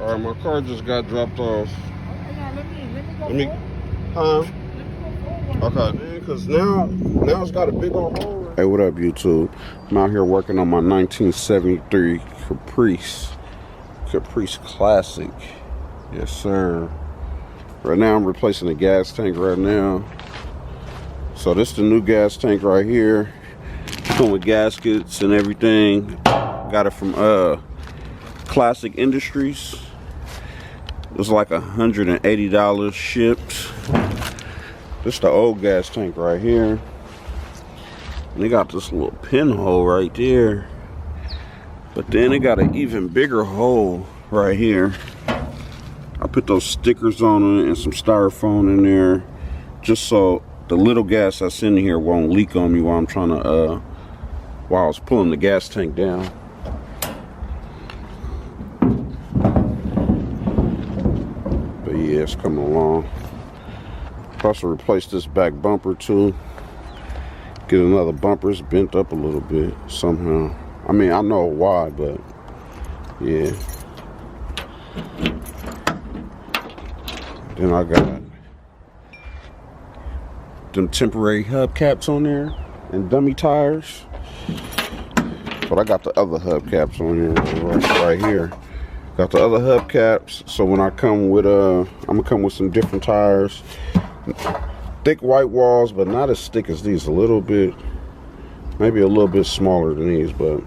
All right, my car just got dropped off. Let me go. Huh? Okay, because now it's got a big old hole. Hey, what up, YouTube? I'm out here working on my 1973 Caprice Classic. Yes, sir. Right now, I'm replacing the gas tank right now. So this is the new gas tank right here. Come with gaskets and everything. Got it from Classic Industries. It was like $180 shipped. This is the old gas tank right here. And they got this little pinhole right there. But then they got an even bigger hole right here. I put those stickers on it and some styrofoam in there just so the little gas that's in here won't leak on me while I'm trying to while I was pulling the gas tank down. But yeah, it's coming along. Also replace this back bumper too. Get another bumper. It's bent up a little bit somehow. I mean, I know why, but yeah. Then I got them temporary hubcaps on there and dummy tires. But I got the other hubcaps on here right here. Got the other hubcaps, so when I come with I'm gonna come with some different tires. Thick white walls, but not as thick as these. A little bit, maybe a little bit smaller than these, but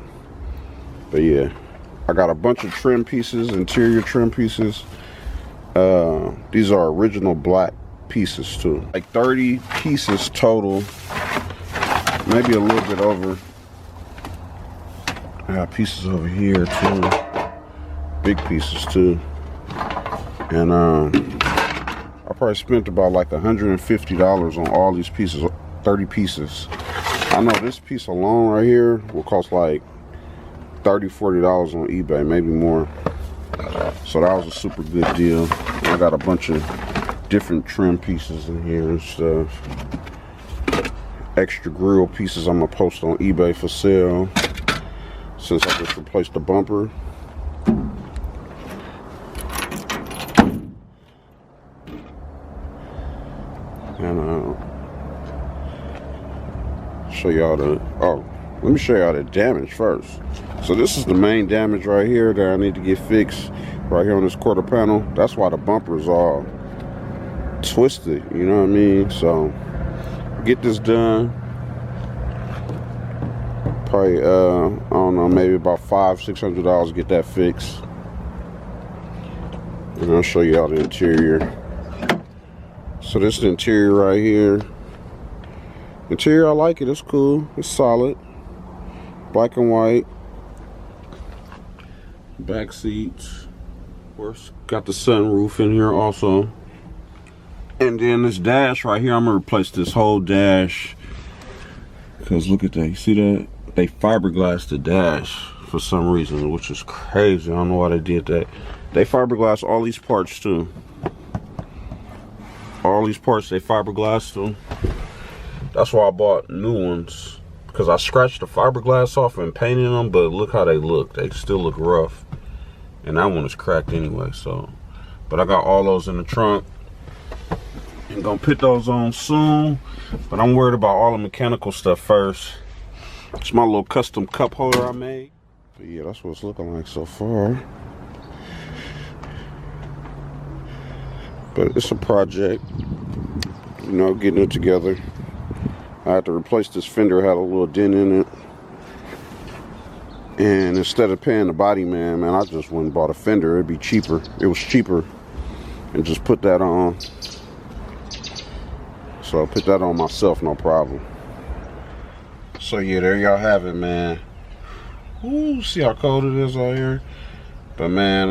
yeah. I got a bunch of trim pieces, interior trim pieces. These are original black pieces too. Like 30 pieces total, maybe a little bit over. I got pieces over here too, big pieces too. And I probably spent about like $150 on all these pieces, 30 pieces. I know this piece alone right here will cost like $30–40 on eBay, maybe more. So that was a super good deal. I got a bunch of different trim pieces in here and stuff. Extra grill pieces I'm gonna post on eBay for sale since I just replaced the bumper. And show y'all let me show y'all the damage first. So this is the main damage right here that I need to get fixed right here on this quarter panel. That's why the bumper is all twisted, you know what I mean? So get this done. Probably I don't know, maybe about $500–600 to get that fixed. And I'll show y'all the interior. So this is the interior right here. Interior, I like it. It's cool. It's solid. Black and white. Back seats. Of course, got the sunroof in here also. And then this dash right here, I'm gonna replace this whole dash. Because look at that. You see that? They fiberglassed the dash for some reason, which is crazy. I don't know why they did that. They fiberglassed all these parts too. All these parts they fiberglassed them. That's why I bought new ones, because I scratched the fiberglass off and painted them, but look how they look. They still look rough, and that one is cracked anyway. So, but I got all those in the trunk and gonna put those on soon. But I'm worried about all the mechanical stuff first. It's my little custom cup holder I made. But yeah, that's what it's looking like so far. But it's a project, you know, getting it together. I had to replace this fender, it had a little dent in it. And instead of paying the body man, I just went and bought a fender. It'd be cheaper. It was cheaper. And just put that on. So I put that on myself, no problem. So yeah, there y'all have it, man. Ooh, see how cold it is out here? But man,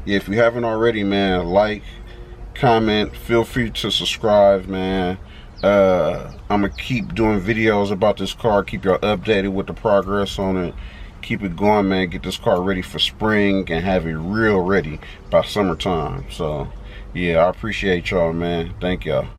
yeah, if you haven't already, man, like, comment, feel free to subscribe, man. I'm gonna keep doing videos about this car, keep y'all updated with the progress on it. Keep it going, man. Get this car ready for spring and have it real ready by summertime. So yeah, I appreciate y'all, man. Thank y'all.